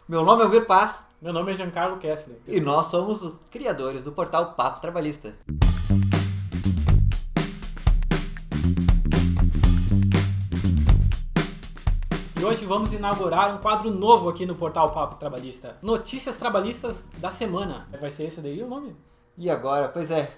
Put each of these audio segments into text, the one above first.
Meu nome é Almir Paz. Meu nome é Giancarlo Kessler. E nós somos os criadores do portal Papo Trabalhista. E hoje vamos inaugurar um quadro novo aqui no portal Papo Trabalhista. Notícias trabalhistas da semana. Vai ser esse daí o nome? E agora, pois é,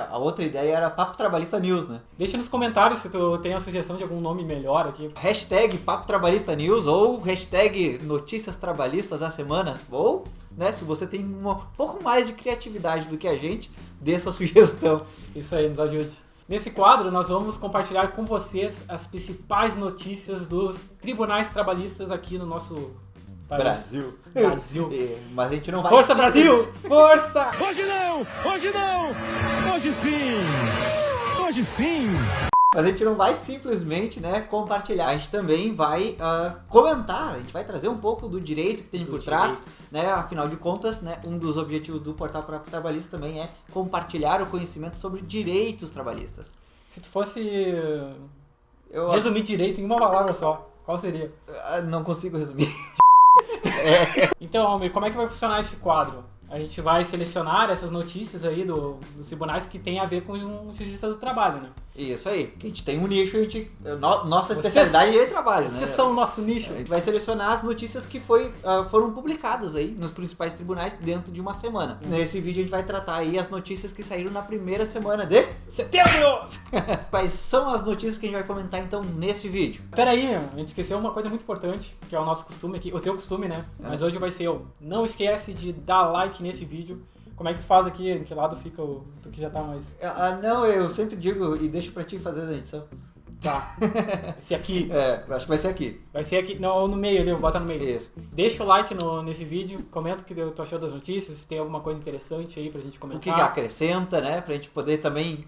a outra ideia era Papo Trabalhista News, né? Deixa nos comentários se tu tem a sugestão de algum nome melhor aqui. Hashtag Papo Trabalhista News ou hashtag Notícias Trabalhistas da Semana. Ou, né, se você tem um pouco mais de criatividade do que a gente, dê essa sugestão. Isso aí, nos ajude. Nesse quadro, nós vamos compartilhar com vocês as principais notícias dos tribunais trabalhistas aqui no nosso país. Brasil. Mas a gente não vai... Força, Brasil! Força! Hoje não! Hoje não! Hoje sim! Hoje sim! Mas a gente não vai simplesmente, né, compartilhar, a gente também vai comentar, a gente vai trazer um pouco do direito que tem por trás, né, afinal de contas, né, um dos objetivos do Portal Trabalhista também é compartilhar o conhecimento sobre direitos trabalhistas. Se tu fosse resumir direito em uma palavra só, qual seria? Não consigo resumir. Então, Almir, como é que vai funcionar esse quadro? A gente vai selecionar essas notícias aí dos tribunais que tem a ver com justiça do trabalho, né? Isso aí, porque a gente tem um nicho, nossa especialidade é trabalho, né? Vocês são o nosso nicho. A gente vai selecionar as notícias que foram publicadas aí nos principais tribunais dentro de uma semana. Nesse vídeo a gente vai tratar aí as notícias que saíram na primeira semana de setembro! Quais são as notícias que a gente vai comentar então nesse vídeo? Pera aí, meu, a gente esqueceu uma coisa muito importante, que é o nosso costume aqui, o teu costume, né? Mas hoje vai ser eu. Não esquece de dar like nesse vídeo. Como é que tu faz aqui? De que lado fica tu que já tá mais... Não, eu sempre digo e deixo pra ti fazer a edição. Tá. Esse aqui. Acho que vai ser aqui. Vai ser aqui. Não, no meio ali, eu vou botar no meio. Isso. Deixa o like nesse vídeo, comenta o que tu achou das notícias, se tem alguma coisa interessante aí pra gente comentar. O que acrescenta, né? Pra gente poder também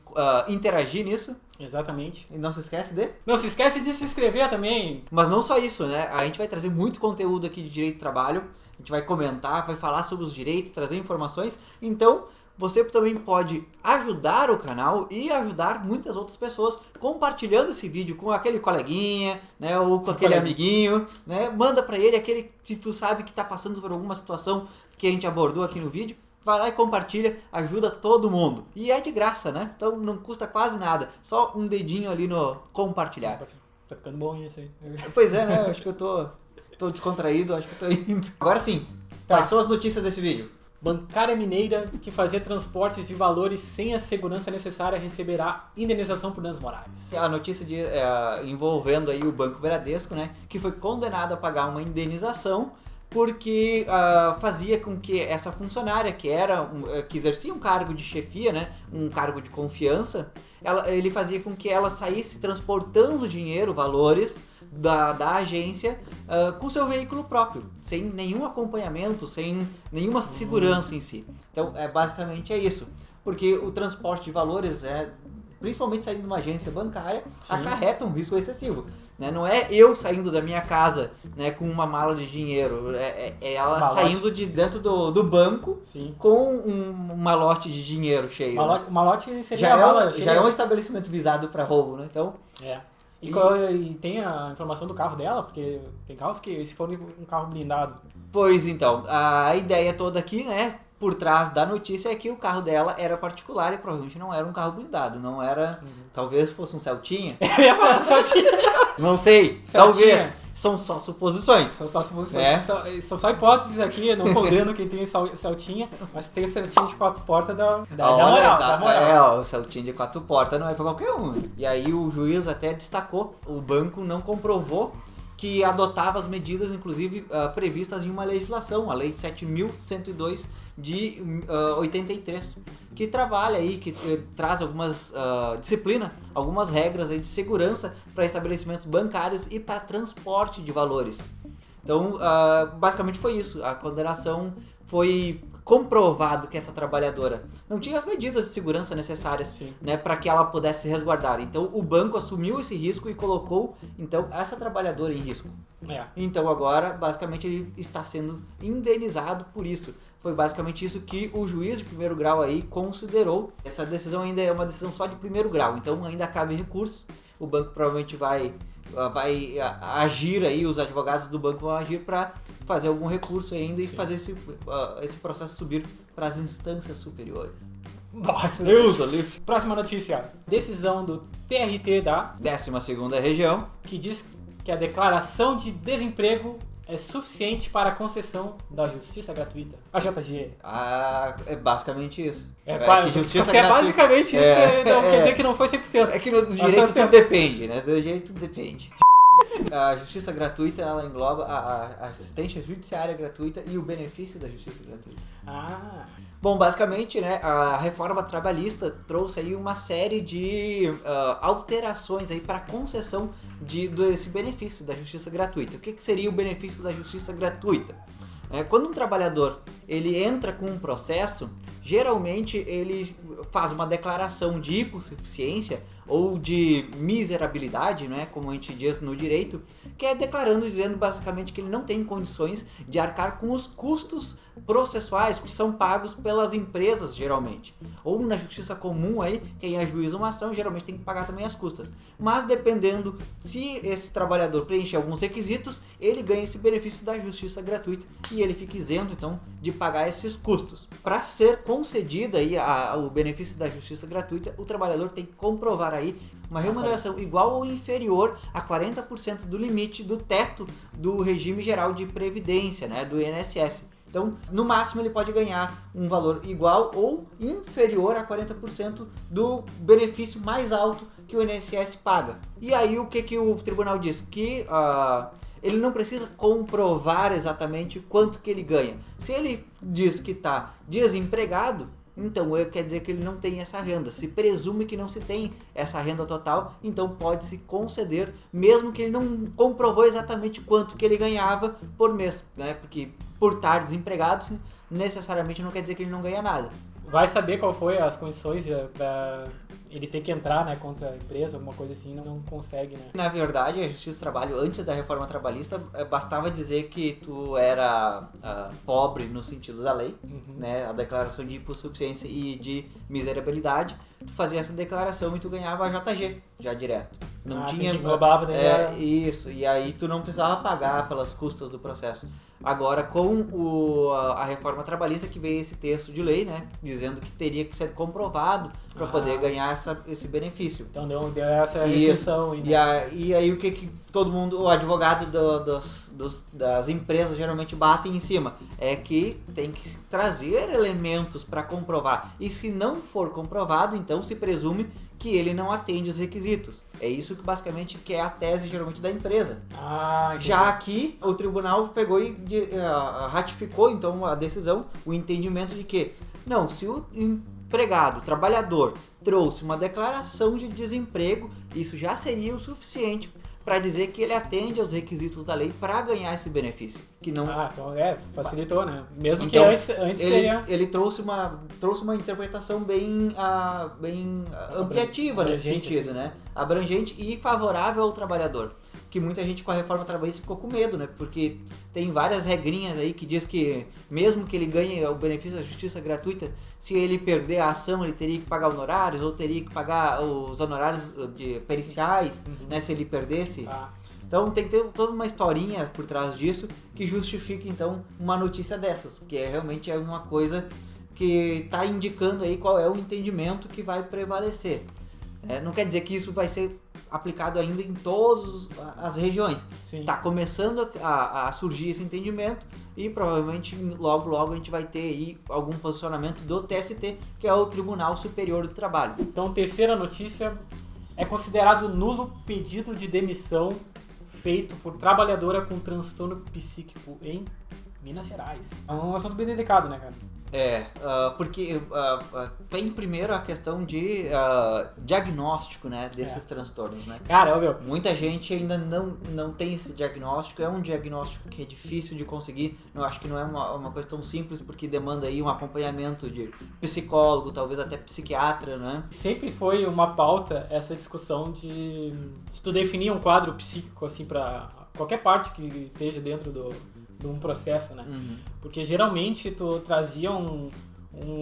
interagir nisso. Exatamente. E não se esquece de... Não se esquece de se inscrever também. Mas não só isso, né? A gente vai trazer muito conteúdo aqui de direito do trabalho. A gente vai comentar, vai falar sobre os direitos, trazer informações. Então, você também pode ajudar o canal e ajudar muitas outras pessoas compartilhando esse vídeo com aquele coleguinha, né? Ou com aquele amiguinho, né? Manda pra ele aquele que tu sabe que tá passando por alguma situação que a gente abordou aqui no vídeo. Vai lá e compartilha, ajuda todo mundo. E é de graça, né? Então não custa quase nada. Só um dedinho ali no compartilhar. Tá ficando bom isso aí. Pois é, né? Acho que eu tô descontraído, acho que tô indo. Agora sim, quais são as notícias desse vídeo? Bancária mineira que fazia transportes de valores sem a segurança necessária receberá indenização por danos morais. A notícia envolvendo aí o Banco Bradesco, né? Que foi condenado a pagar uma indenização porque fazia com que essa funcionária, que exercia um cargo de chefia, né, um cargo de confiança, ele fazia com que ela saísse transportando dinheiro, valores da agência com seu veículo próprio, sem nenhum acompanhamento, sem nenhuma segurança em si. Então, basicamente é isso. Porque o transporte de valores, principalmente saindo de uma agência bancária, acarreta um risco excessivo. Né? Não é eu saindo da minha casa, né, com uma mala de dinheiro, é ela saindo de dentro do banco com um malote de dinheiro cheio. Malote seria a mala cheia. Já é um estabelecimento visado para roubo, né? Então, E tem a informação do carro dela, porque tem carros que, se for um carro blindado. Pois então, a ideia toda aqui, né, por trás da notícia é que o carro dela era particular e provavelmente não era um carro blindado, não era, talvez fosse um Celtinha. Eu ia falar Celtinha. Não sei, Celtinha. talvez. São só suposições. São só suposições. São só hipóteses aqui, eu não condeno quem tem Celtinha, mas tem o Celtinha de 4 portas da moral. O Celtinha de 4 portas não é pra qualquer um. E aí o juiz até destacou, o banco não comprovou que adotava as medidas, inclusive, previstas em uma legislação, a Lei 7.102 de 83, que trabalha aí, que traz algumas disciplina, algumas regras aí de segurança para estabelecimentos bancários e para transporte de valores. Então, basicamente foi isso. A condenação foi comprovado que essa trabalhadora não tinha as medidas de segurança necessárias, né, para que ela pudesse se resguardar. Então, o banco assumiu esse risco e colocou, então, essa trabalhadora em risco. Então, agora, basicamente, ele está sendo indenizado por isso. Foi basicamente isso que o juiz de primeiro grau aí considerou. Essa decisão ainda é uma decisão só de primeiro grau, então ainda cabe recurso. O banco provavelmente vai vai agir aí, os advogados do banco vão agir para fazer algum recurso ainda e fazer esse processo subir para as instâncias superiores. Nossa, Deus, livre. Próxima notícia. Decisão do TRT da 12ª região. que diz que a declaração de desemprego é suficiente para a concessão da justiça gratuita. A JG. É basicamente isso. Que justiça se é gratuita. basicamente isso, não quer dizer que não foi 100%. É que no direito tudo depende, né? Do direito tudo depende. A justiça gratuita, ela engloba a assistência judiciária gratuita e o benefício da justiça gratuita. Bom, basicamente, né, a reforma trabalhista trouxe aí uma série de alterações aí para concessão desse benefício da justiça gratuita. O que seria o benefício da justiça gratuita? Quando um trabalhador ele entra com um processo, geralmente ele faz uma declaração de hipossuficiência ou de miserabilidade, né, como a gente diz no direito, que é declarando, dizendo basicamente que ele não tem condições de arcar com os custos processuais que são pagos pelas empresas, geralmente. Ou na justiça comum, aí, quem ajuiza uma ação geralmente tem que pagar também as custas. Mas dependendo se esse trabalhador preencher alguns requisitos, ele ganha esse benefício da justiça gratuita e ele fica isento, então, de pagar esses custos. Para ser concedida aí o benefício da justiça gratuita, o trabalhador tem que comprovar aí uma remuneração igual ou inferior a 40% do limite do teto do regime geral de previdência, né, do INSS. Então, no máximo, ele pode ganhar um valor igual ou inferior a 40% do benefício mais alto que o INSS paga. E aí, o que o tribunal diz? Que ele não precisa comprovar exatamente quanto que ele ganha. Se ele diz que está desempregado, então quer dizer que ele não tem essa renda. Se presume que não se tem essa renda total, então pode-se conceder, mesmo que ele não comprovou exatamente quanto que ele ganhava por mês, né? Porque por estar desempregado, necessariamente não quer dizer que ele não ganha nada. Vai saber qual foi as condições para ele ter que entrar, né, contra a empresa, alguma coisa assim, não consegue, né? Na verdade, a Justiça do Trabalho, antes da reforma trabalhista, bastava dizer que tu era pobre no sentido da lei, né, a declaração de hipossuficiência e de miserabilidade, tu fazia essa declaração e tu ganhava a JG, já direto. Não tinha... Assim que englobava, né? Isso, e aí tu não precisava pagar pelas custas do processo. Agora, com a reforma trabalhista que veio esse texto de lei, né, dizendo que teria que ser comprovado para poder ganhar esse benefício. Então deu essa restrição. E aí o que todo mundo, o advogado das empresas geralmente batem em cima, é que tem que trazer elementos para comprovar. E se não for comprovado, então se presume que ele não atende os requisitos. É isso que basicamente que é a tese geralmente da empresa. Já aqui o tribunal pegou e ratificou então a decisão, o entendimento de que não, se o empregado, o trabalhador trouxe uma declaração de desemprego, isso já seria o suficiente para dizer que ele atende aos requisitos da lei para ganhar esse benefício. Que não... então facilitou, né? Mesmo então, que antes seria... Ele trouxe uma interpretação bem ampliativa nesse sentido, né? Abrangente e favorável ao trabalhador. Que muita gente com a reforma trabalhista ficou com medo, né? Porque tem várias regrinhas aí que diz que mesmo que ele ganhe o benefício da justiça gratuita, se ele perder a ação, ele teria que pagar honorários ou teria que pagar os honorários de periciais, né? Se ele perdesse. Então tem que ter toda uma historinha por trás disso que justifique então uma notícia dessas, porque realmente é uma coisa que está indicando aí qual é o entendimento que vai prevalecer. Não quer dizer que isso vai ser aplicado ainda em todas as regiões. Está começando a surgir esse entendimento e provavelmente logo a gente vai ter aí algum posicionamento do TST, que é o Tribunal Superior do Trabalho. Então, terceira notícia, é considerado nulo pedido de demissão feito por trabalhadora com transtorno psíquico em Minas Gerais. É um assunto bem delicado, né, cara? Porque tem primeiro a questão de diagnóstico, né, desses transtornos, né? Cara, muita gente ainda não tem esse diagnóstico, é um diagnóstico que é difícil de conseguir, eu acho que não é uma coisa tão simples, porque demanda aí um acompanhamento de psicólogo, talvez até psiquiatra, né? Sempre foi uma pauta essa discussão de se tu definir um quadro psíquico, assim, pra qualquer parte que esteja dentro de um processo, né? Porque geralmente tu trazia um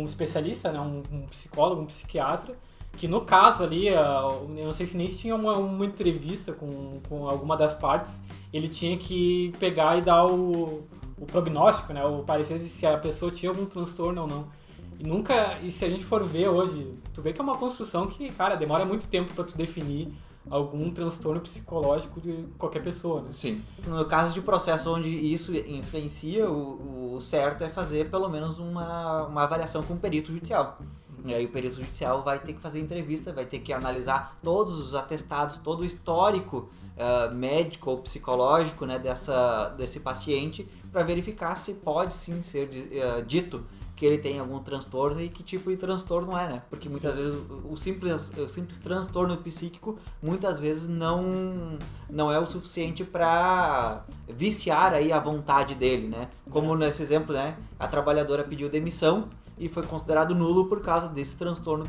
especialista, né? Um psicólogo, um psiquiatra, Que no caso ali, eu não sei se nem se tinha uma entrevista com alguma das partes, ele tinha que pegar e dar o prognóstico, né? O parecer se a pessoa tinha algum transtorno ou não. E se a gente for ver hoje, tu vê que é uma construção que, cara, demora muito tempo pra tu definir algum transtorno psicológico de qualquer pessoa, né? Sim. No caso de processo onde isso influencia, o certo é fazer pelo menos uma avaliação com o perito judicial. E aí o perito judicial vai ter que fazer entrevista, vai ter que analisar todos os atestados, todo o histórico médico ou psicológico, né, desse paciente, para verificar se pode sim ser dito que ele tem algum transtorno e que tipo de transtorno é, né? Porque muitas vezes o simples transtorno psíquico muitas vezes não é o suficiente para viciar aí a vontade dele, né? Como nesse exemplo, né? A trabalhadora pediu demissão e foi considerado nulo por causa desse transtorno,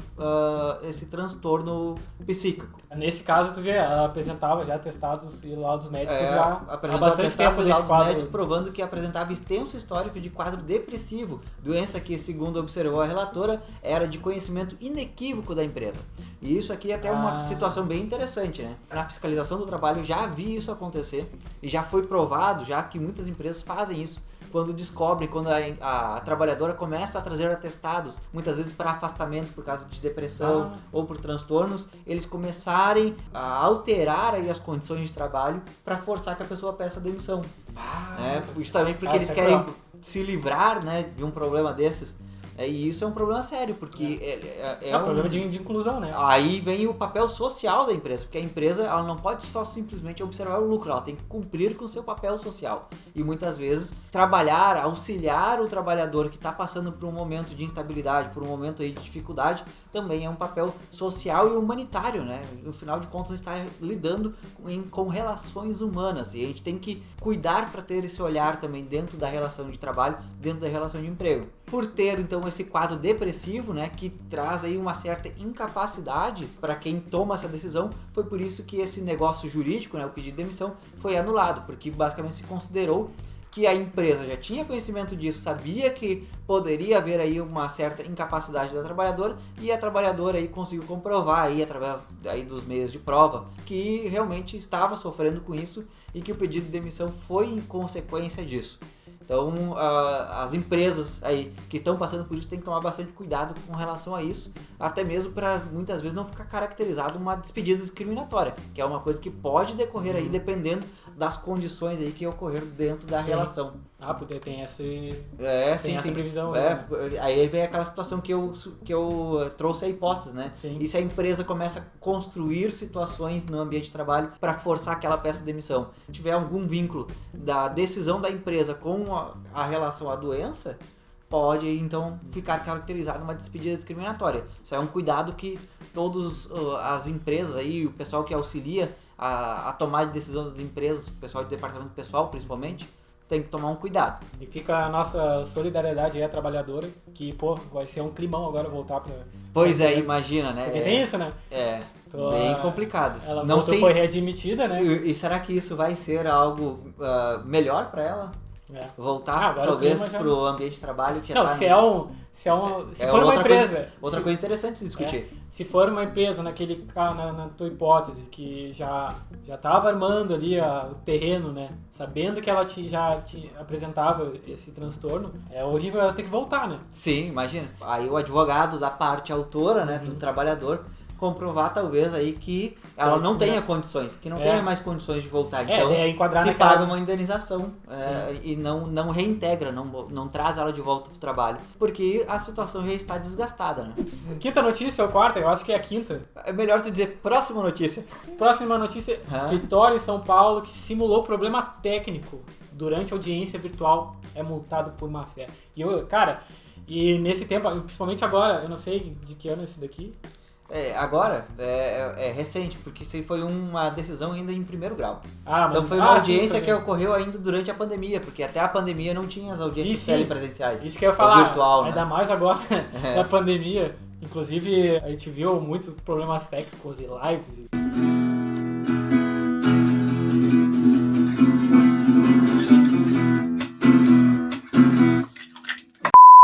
esse transtorno psíquico. Nesse caso, tu vê, ela apresentava já atestados e laudos médicos já há apresentou bastante tempo atestados e desse laudos quadro. médicos provando que apresentava extenso histórico de quadro depressivo, doença que, segundo observou a relatora, era de conhecimento inequívoco da empresa. E isso aqui é até uma situação bem interessante, né? Na fiscalização do trabalho já vi isso acontecer e já foi provado, já que muitas empresas fazem isso, quando descobrem, quando a trabalhadora começa a trazer atestados, muitas vezes para afastamento por causa de depressão ou por transtornos, eles começarem a alterar aí as condições de trabalho para forçar que a pessoa peça demissão. Justamente porque eles querem se livrar, né, de um problema desses. E isso é um problema sério, porque é um problema de inclusão, né? Aí vem o papel social da empresa, porque a empresa ela não pode só simplesmente observar o lucro, ela tem que cumprir com o seu papel social. E muitas vezes trabalhar, auxiliar o trabalhador que está passando por um momento de instabilidade, por um momento aí de dificuldade, também é um papel social e humanitário, né? No final de contas a gente está lidando com relações humanas e a gente tem que cuidar para ter esse olhar também dentro da relação de trabalho, dentro da relação de emprego. Por ter então esse quadro depressivo, né, que traz aí uma certa incapacidade para quem toma essa decisão, foi por isso que esse negócio jurídico, né, o pedido de demissão, foi anulado, porque basicamente se considerou que a empresa já tinha conhecimento disso, sabia que poderia haver aí uma certa incapacidade da trabalhadora e a trabalhadora aí conseguiu comprovar aí através aí dos meios de prova que realmente estava sofrendo com isso e que o pedido de demissão foi em consequência disso. Então, as empresas aí que estão passando por isso têm que tomar bastante cuidado com relação a isso, até mesmo para muitas vezes não ficar caracterizado uma despedida discriminatória, que é uma coisa que pode decorrer aí dependendo das condições aí que ocorreram dentro da relação. Porque tem essa previsão. Né? Aí vem aquela situação que eu trouxe a hipótese, né? Sim. E se a empresa começa a construir situações no ambiente de trabalho para forçar que ela peça demissão, tiver algum vínculo da decisão da empresa com a relação à doença, pode então ficar caracterizado uma despedida discriminatória. Isso é um cuidado que todas as empresas aí, o pessoal que auxilia a tomar de decisão das empresas, o pessoal de departamento pessoal principalmente, tem que tomar um cuidado. E fica a nossa solidariedade aí à trabalhadora, que, vai ser um climão agora voltar pra... Pois imagina, né? Porque tem isso, né? Bem complicado. Ela não sei foi readmitida, né? E será que isso vai ser algo melhor para ela? Voltar, talvez, pro ambiente de trabalho que se for uma empresa... Outra coisa interessante de se discutir. Se for uma empresa, na tua hipótese, que já estava armando ali o terreno, né? Sabendo que ela já apresentava esse transtorno, é horrível ela ter que voltar, né? Sim, imagina. Aí o advogado da parte autora, né, do trabalhador, comprovar talvez aí que ela não tenha condições, que não tenha mais condições de voltar. Então se paga uma indenização e não reintegra, não traz ela de volta pro trabalho, porque a situação já está desgastada, né? Quinta notícia ou quarta? Eu acho que é a quinta. É melhor tu dizer próxima notícia. Próxima notícia, escritório em São Paulo que simulou problema técnico durante audiência virtual é multado por má fé. E nesse tempo, principalmente agora, eu não sei de que ano é esse daqui. Agora é recente, porque isso foi uma decisão ainda em primeiro grau. Então foi uma audiência que ocorreu ainda durante a pandemia, porque até a pandemia não tinha as audiências telepresenciais. Isso que eu ia falar, virtual, ainda mais agora na pandemia. Inclusive a gente viu muitos problemas técnicos e lives.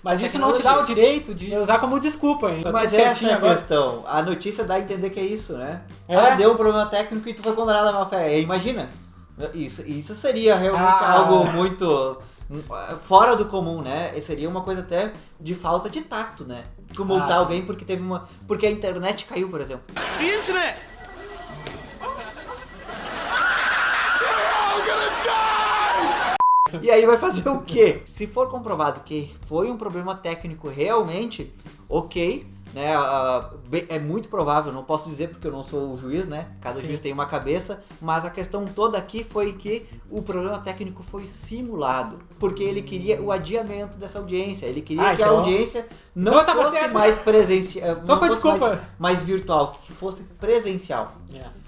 Mas isso não te dá o direito de usar como desculpa, hein? Tá Mas tudo essa certinho é a agora. questão. A notícia dá a entender que é isso, né? É. Deu um problema técnico e tu foi condenado a má fé. Imagina. Isso seria realmente algo muito fora do comum, né? Seria uma coisa até de falta de tato, né? Tu multar alguém porque a internet caiu, por exemplo. The internet! E aí vai fazer o quê? Se for comprovado que foi um problema técnico realmente, ok, né? É muito provável, não posso dizer porque eu não sou o juiz, né? Cada juiz tem uma cabeça, mas a questão toda aqui foi que o problema técnico foi simulado, porque ele queria o adiamento dessa audiência, ele queria que a audiência não fosse mais presencial, não fosse mais virtual, que fosse presencial.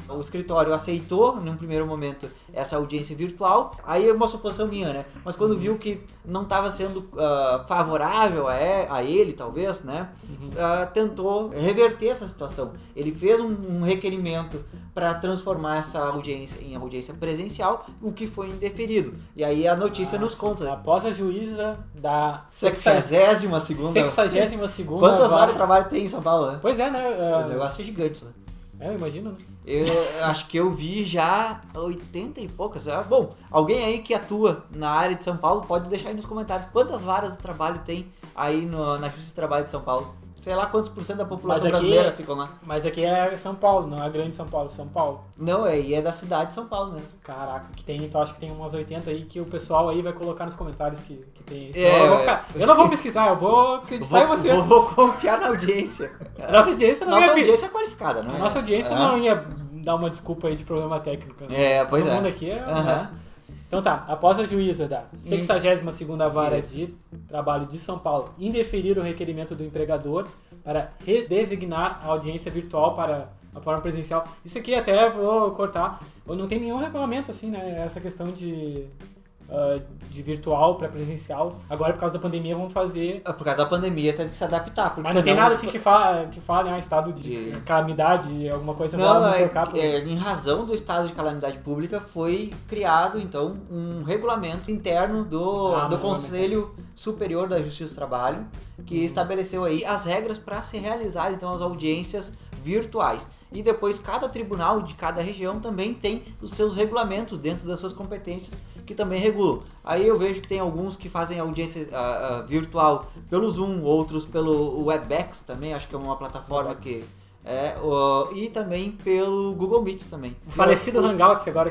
O escritório aceitou, num primeiro momento, essa audiência virtual. Aí é uma suposição minha, né? Mas quando viu que não estava sendo favorável a ele, talvez, né? Tentou reverter essa situação. Ele fez um requerimento para transformar essa audiência em audiência presencial, o que foi indeferido. E aí a notícia nos conta. Após a juíza da 62ª. Quantas varas de trabalho tem em São Paulo, né? Pois é, né? O negócio é gigante, né? Eu imagino, né? Eu acho que eu vi já 80 e poucas. Bom, alguém aí que atua na área de São Paulo pode deixar aí nos comentários quantas varas de trabalho tem aí na Justiça de Trabalho de São Paulo. Sei lá quantos % da população brasileira ficam lá. Mas aqui é São Paulo, não é grande São Paulo, São Paulo. Não, e é da cidade de São Paulo mesmo. Caraca, então acho que tem umas 80 aí que o pessoal aí vai colocar nos comentários que tem isso. Eu não vou pesquisar, eu vou acreditar em você. Vou confiar na audiência. Nossa audiência não Nossa audiência é qualificada, não é? Nossa audiência não ia dar uma desculpa aí de problema técnico. Né? Pois Todo mundo aqui Então tá, após a juíza da 62ª Vara de Trabalho de São Paulo indeferir o requerimento do empregador para redesignar a audiência virtual para a forma presencial. Isso aqui até vou cortar, não tem nenhum regulamento assim, né? Essa questão de virtual para presencial. Agora, por causa da pandemia, vamos fazer... Por causa da pandemia, teve que se adaptar. Mas não tem nada assim que fala estado de calamidade, alguma coisa... Em razão do estado de calamidade pública, foi criado, então, um regulamento interno do Conselho Superior da Justiça do Trabalho, que estabeleceu aí as regras para se realizar, então, as audiências virtuais. E depois, cada tribunal de cada região também tem os seus regulamentos dentro das suas competências, que também regulam. Aí eu vejo que tem alguns que fazem audiência virtual pelo Zoom, outros pelo Webex também, acho que é uma plataforma que... e também pelo Google Meets também. O falecido Hangouts agora.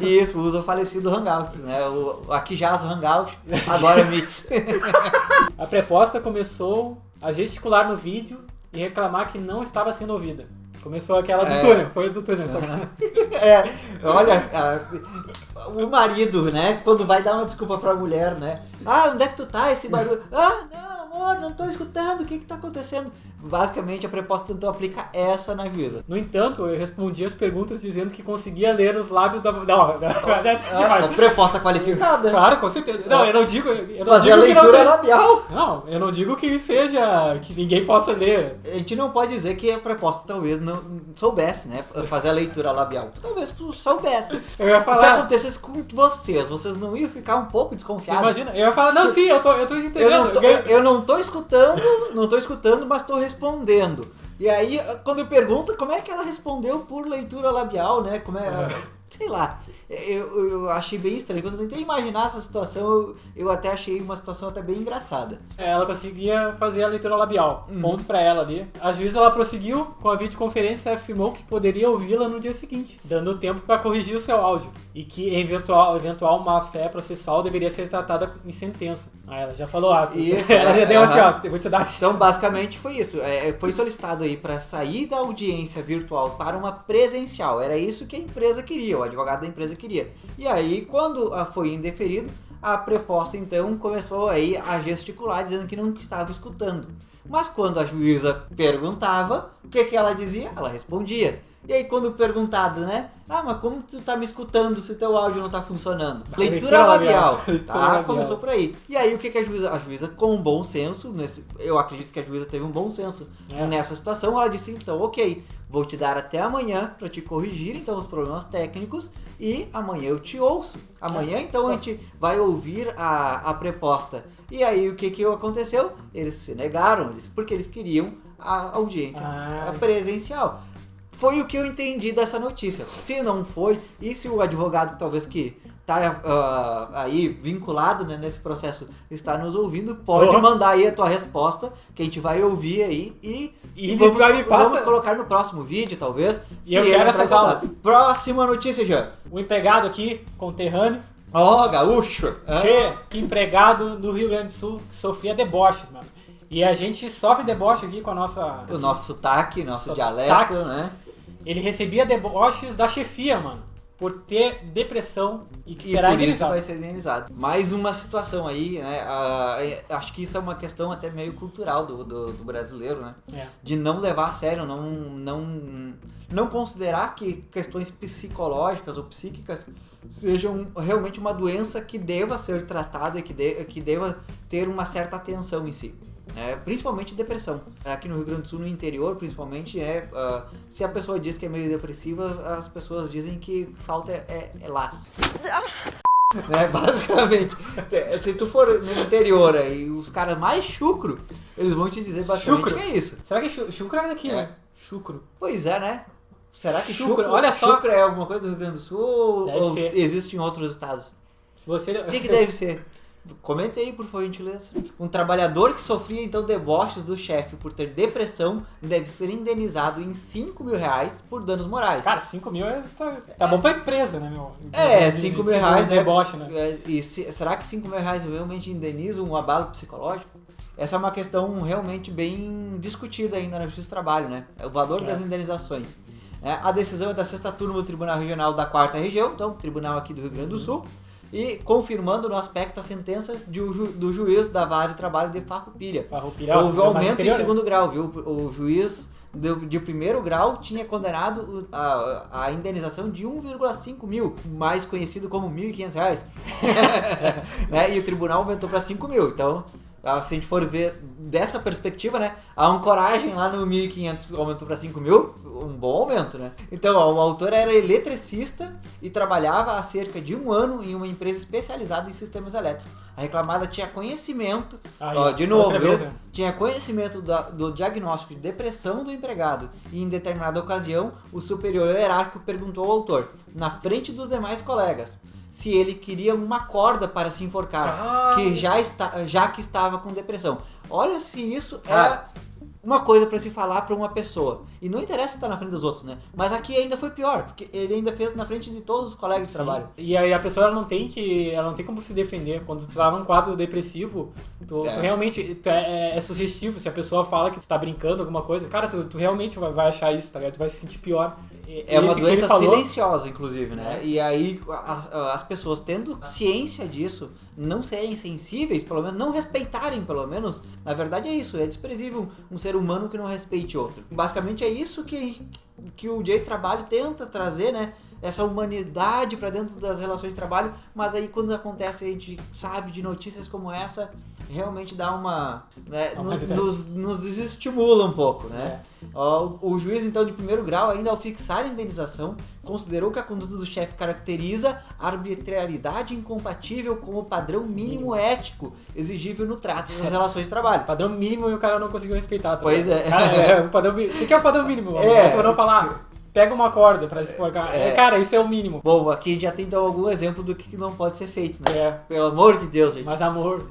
Isso, usa o falecido Hangouts, né? Aqui já as Hangouts, agora Meets. A preposta começou a gesticular no vídeo e reclamar que não estava sendo ouvida. Começou aquela do túnel, foi do túnel. Olha, o marido, né, quando vai dar uma desculpa pra mulher, né? Onde é que tu tá, esse barulho? Não, amor, não tô escutando, o que tá acontecendo? Basicamente, a preposta tentou aplicar essa na juíza. No entanto, eu respondi as perguntas dizendo que conseguia ler os lábios da... A preposta qualificada. Claro, com certeza. Não, eu não digo... Fazer a leitura labial. Não, eu não digo que seja... que ninguém possa ler. A gente não pode dizer que a preposta talvez não soubesse, né? Fazer a leitura labial. Talvez soubesse. Eu ia falar... Se acontecesse com vocês não iam ficar um pouco desconfiados? Imagina, eu ia falar, não, sim, eu tô entendendo. Eu não tô escutando, mas tô respondendo. E aí, quando eu pergunto como é que ela respondeu por leitura labial, né? Como sei lá, eu achei bem estranho. Quando eu tentei imaginar essa situação, eu até achei uma situação até bem engraçada. Ela conseguia fazer a leitura labial, ponto pra ela ali. A juíza, ela prosseguiu com a videoconferência e afirmou que poderia ouvi-la no dia seguinte, dando tempo para corrigir o seu áudio, e que eventual má-fé processual deveria ser tratada em sentença. Ela já falou, isso, ela já deu assim, eu vou te dar... Então, basicamente, foi isso. Foi solicitado aí para sair da audiência virtual para uma presencial. Era isso que a empresa queria, o advogado da empresa queria. E aí, quando foi indeferido, a preposta, então, começou aí a gesticular, dizendo que não estava escutando. Mas quando a juíza perguntava, o que ela dizia? Ela respondia. E aí, quando perguntado, né? Mas como tu tá me escutando se teu áudio não tá funcionando? Leitura labial. Começou por aí. E aí, o que a juíza? A juíza, com um bom senso, eu acredito que a juíza teve um bom senso nessa situação, ela disse, então, ok, vou te dar até amanhã para te corrigir, então, os problemas técnicos, e amanhã eu te ouço. Amanhã, então, a gente vai ouvir a preposta E aí o que aconteceu? Eles se negaram, porque eles queriam a audiência presencial. Foi o que eu entendi dessa notícia. Se não foi, e se o advogado talvez que está aí vinculado, né, nesse processo está nos ouvindo, pode mandar aí a tua resposta, que a gente vai ouvir aí e vamos colocar no próximo vídeo, talvez. E eu quero essas aulas. Próxima notícia, Jean. O empregado aqui, conterrâneo. Gaúcho. Que empregado do Rio Grande do Sul que sofria deboche, mano. E a gente sofre deboche aqui com a nossa... O nosso sotaque, nosso dialeto, né? Ele recebia deboches da chefia, mano, por ter depressão e que será por indenizado. isso vai ser indenizado. Mais uma situação aí, né? Acho que isso é uma questão até meio cultural do brasileiro, né? De não levar a sério, não considerar que questões psicológicas ou psíquicas sejam realmente uma doença que deva ser tratada e que deva ter uma certa atenção em si. Principalmente depressão. Aqui no Rio Grande do Sul, no interior, principalmente, se a pessoa diz que é meio depressiva, as pessoas dizem que falta é laço. Basicamente, se tu for no interior e os caras mais chucro, eles vão te dizer basicamente que é isso. Será que chucro é daqui, né? Chucro. Pois é, né? Será que chucro é alguma coisa do Rio Grande do Sul ou existe em outros estados? O que deve ser? Comente aí, por favor, gentileza. Um trabalhador que sofria, então, deboches do chefe por ter depressão deve ser indenizado em 5 mil reais por danos morais. Cara, 5 mil tá bom pra empresa, né, meu? 5 mil reais, né? Deboche, né? Será que 5 mil reais realmente indenizam um abalo psicológico? Essa é uma questão realmente bem discutida ainda na Justiça do Trabalho, né? O valor das indenizações. A decisão é da 6ª turma do Tribunal Regional da 4ª Região, então, Tribunal aqui do Rio Grande do Sul, e confirmando no aspecto a sentença do juiz da Vara de Trabalho de Farroupilha. Houve aumento em 2º grau, viu? O juiz de 1º grau tinha condenado a indenização de 1,5 mil, mais conhecido como R$ 1.500. E o tribunal aumentou para 5 mil. Então, se a gente for ver dessa perspectiva, né, a ancoragem lá no 1.500 aumentou para 5 mil, um bom aumento, né? Então, o autor era eletricista e trabalhava há cerca de 1 ano em uma empresa especializada em sistemas elétricos. A reclamada tinha conhecimento, tinha conhecimento do diagnóstico de depressão do empregado e, em determinada ocasião, o superior hierárquico perguntou ao autor, na frente dos demais colegas, se ele queria uma corda para se enforcar, já que estava com depressão. Olha se isso é uma coisa para se falar para uma pessoa. E não interessa estar na frente dos outros, né? Mas aqui ainda foi pior, porque ele ainda fez na frente de todos os colegas de trabalho. E aí a pessoa ela não tem como se defender. Quando tu tá num quadro depressivo, tu realmente é sugestivo. Se a pessoa fala que tu tá brincando alguma coisa, cara, tu realmente vai achar isso, tá ligado? Tu vai se sentir pior. É uma doença silenciosa, inclusive, né? E aí as pessoas tendo ciência disso, não serem sensíveis, pelo menos, não respeitarem, pelo menos, na verdade é isso, é desprezível um ser humano que não respeite outro. Basicamente é isso que o direito do trabalho tenta trazer, né? Essa humanidade para dentro das relações de trabalho, mas aí quando acontece, a gente sabe de notícias como essa, realmente dá uma... Né, nos desestimula um pouco, né? O juiz, então, de 1º grau, ainda ao fixar a indenização, considerou que a conduta do chefe caracteriza arbitrariedade incompatível com o padrão mínimo ético exigível no trato das relações de trabalho. Padrão mínimo e o cara não conseguiu respeitar. Pois é. Cara, o que é o padrão mínimo? Tu não falar... Pega uma corda pra se esforcar. Cara, isso é o mínimo. Bom, aqui já tem então algum exemplo do que não pode ser feito, né? Pelo amor de Deus, gente. Mais amor.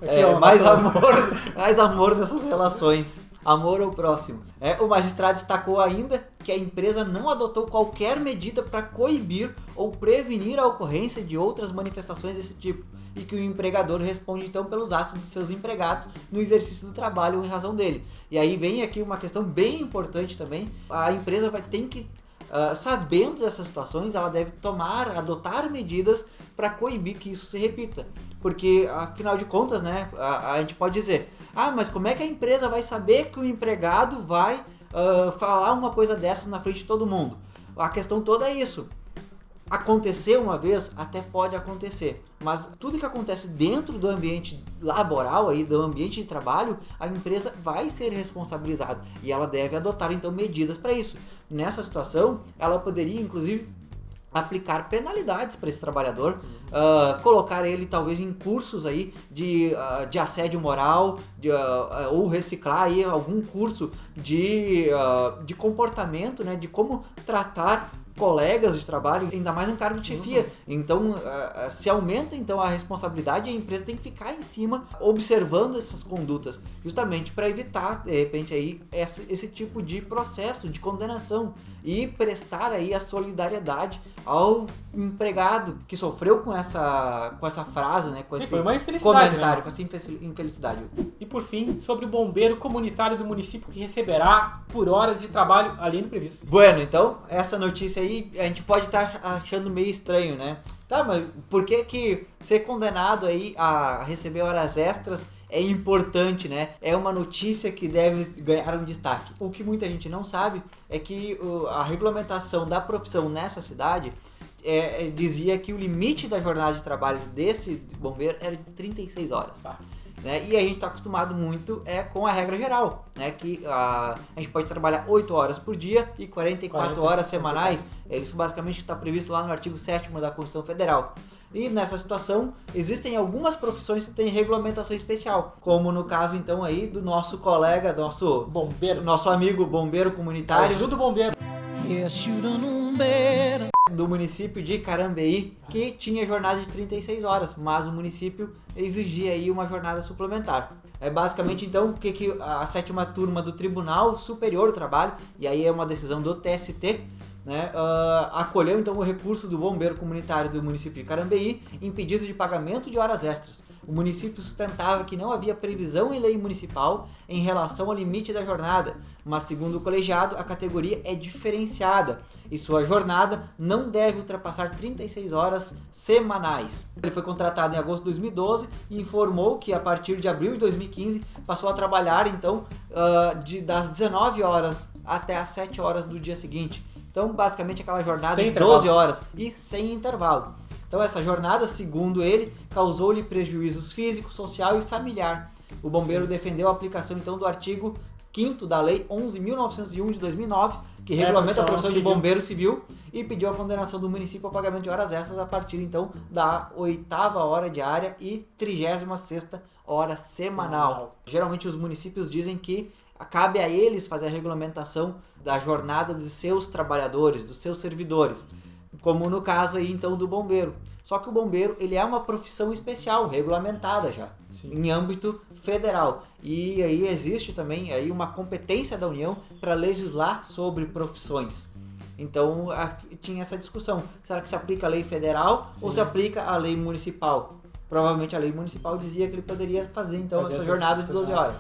Mais amor nessas relações. Amor ao próximo. O magistrado destacou ainda que a empresa não adotou qualquer medida para coibir ou prevenir a ocorrência de outras manifestações desse tipo e que o empregador responde então pelos atos de seus empregados no exercício do trabalho ou em razão dele. E aí vem aqui uma questão bem importante também. A empresa tem que sabendo dessas situações, ela deve adotar medidas para coibir que isso se repita. Porque, afinal de contas, né, a gente pode dizer, mas como é que a empresa vai saber que o empregado vai falar uma coisa dessas na frente de todo mundo? A questão toda é isso. Acontecer uma vez, até pode acontecer, mas tudo que acontece dentro do ambiente laboral, aí, do ambiente de trabalho, a empresa vai ser responsabilizada e ela deve adotar então medidas para isso. Nessa situação, ela poderia inclusive aplicar penalidades para esse trabalhador, colocar ele talvez em cursos aí de assédio moral, ou reciclar aí algum curso de comportamento, né, de como tratar colegas de trabalho, ainda mais um cargo de chefia. Então, se aumenta então a responsabilidade, a empresa tem que ficar em cima observando essas condutas, justamente para evitar, de repente, aí, esse tipo de processo de condenação e prestar aí a solidariedade ao empregado que sofreu com essa frase, né, com esse foi uma infelicidade, comentário, né? com essa infelicidade. E por fim, sobre o bombeiro comunitário do município que receberá por horas de trabalho além do previsto. Bueno, então, essa notícia aí a gente pode estar achando meio estranho, né? Tá, mas por que ser condenado aí a receber horas extras é importante, né? É uma notícia que deve ganhar um destaque. O que muita gente não sabe é que a regulamentação da profissão nessa cidade dizia que o limite da jornada de trabalho desse bombeiro era de 36 horas. Tá. Né? E a gente está acostumado muito com a regra geral, né? Que a gente pode trabalhar 8 horas por dia e 44 horas semanais. É isso basicamente que está previsto lá no artigo 7º da Constituição Federal. E nessa situação, existem algumas profissões que têm regulamentação especial, como no caso então aí do nosso colega, Bombeiro. nosso amigo bombeiro comunitário. Ajuda o bombeiro. Do município de Carambeí, que tinha jornada de 36 horas, mas o município exigia aí uma jornada suplementar. É basicamente então o que a 7ª turma do Tribunal Superior do Trabalho, e aí é uma decisão do TST, né, acolheu então o recurso do bombeiro comunitário do município de Carambeí em pedido de pagamento de horas extras. O município sustentava que não havia previsão em lei municipal em relação ao limite da jornada, mas segundo o colegiado, a categoria é diferenciada e sua jornada não deve ultrapassar 36 horas semanais. Ele foi contratado em agosto de 2012 e informou que a partir de abril de 2015 passou a trabalhar então das 19 horas até as 7 horas do dia seguinte. Então, basicamente, aquela jornada Sem de intervalo. 12 horas e sem intervalo. Então, essa jornada, segundo ele, causou-lhe prejuízos físico, social e familiar. O bombeiro defendeu a aplicação, então, do artigo 5º da Lei 11.901 de 2009, que regulamenta a profissão de bombeiro civil, e pediu a condenação do município ao pagamento de horas extras a partir, então, da 8ª hora diária e 36ª hora semanal. Geralmente, os municípios dizem que cabe a eles fazer a regulamentação da jornada de seus trabalhadores, dos seus servidores, como no caso aí então do bombeiro. Só que o bombeiro, ele é uma profissão especial, regulamentada já, em âmbito federal. E aí existe também aí uma competência da União para legislar sobre profissões. Então tinha essa discussão, será que se aplica a lei federal ou se aplica a lei municipal? Provavelmente a lei municipal dizia que ele poderia fazer então essa jornada de 12 horas.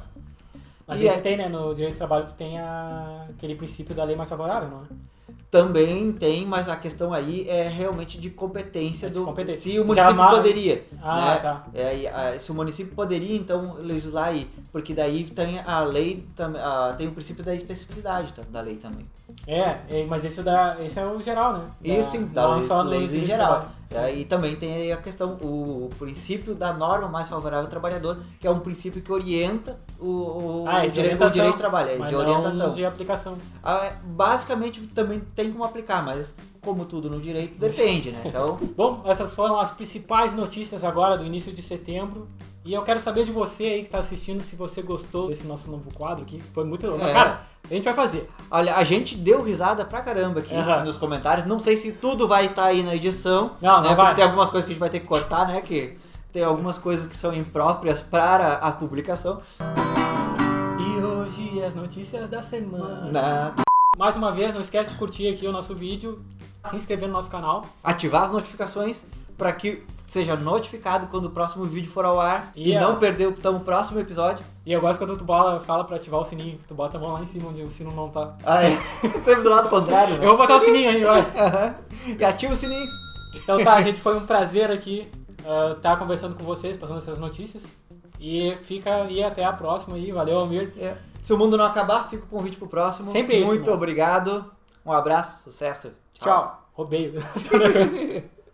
Mas esse tem, né? No direito do trabalho tu tem aquele princípio da lei mais favorável, não é? Também tem, mas a questão aí é realmente de competência se o município Jamais... poderia. Né? Tá. Se o município poderia, então, legislar aí. Porque daí tem a lei, tem o princípio da especificidade da lei também. Mas esse é o geral, né? Isso, leis em geral. Sim. E também tem aí a questão, o princípio da norma mais favorável ao trabalhador, que é um princípio que orienta o direito ao trabalho, mas de orientação. Não de aplicação. Basicamente também tem como aplicar, mas como tudo no direito, depende, né? Então... Bom, essas foram as principais notícias agora do início de setembro. E eu quero saber de você aí que está assistindo, se você gostou desse nosso novo quadro aqui. Foi muito... Cara, a gente vai fazer. Olha, a gente deu risada pra caramba aqui nos comentários. Não sei se tudo vai estar aí na edição. Não né? vai. Porque tem algumas coisas que a gente vai ter que cortar, né? Que tem algumas coisas que são impróprias para a publicação. E hoje as notícias da semana. Mais uma vez, não esquece de curtir aqui o nosso vídeo, se inscrever no nosso canal. Ativar as notificações para que seja notificado quando o próximo vídeo for ao ar e não perder o próximo episódio. E eu gosto quando tu fala pra ativar o sininho, que tu bota a mão lá em cima onde o sino não tá. Sempre do lado contrário, né? Eu vou botar o sininho aí, vai. E ativa o sininho. Então tá, gente, foi um prazer aqui estar conversando com vocês, passando essas notícias. E fica aí até a próxima aí. Valeu, Almir. Se o mundo não acabar, fica o convite pro próximo. Sempre isso. Muito obrigado. Um abraço, sucesso. Tchau. Roubei.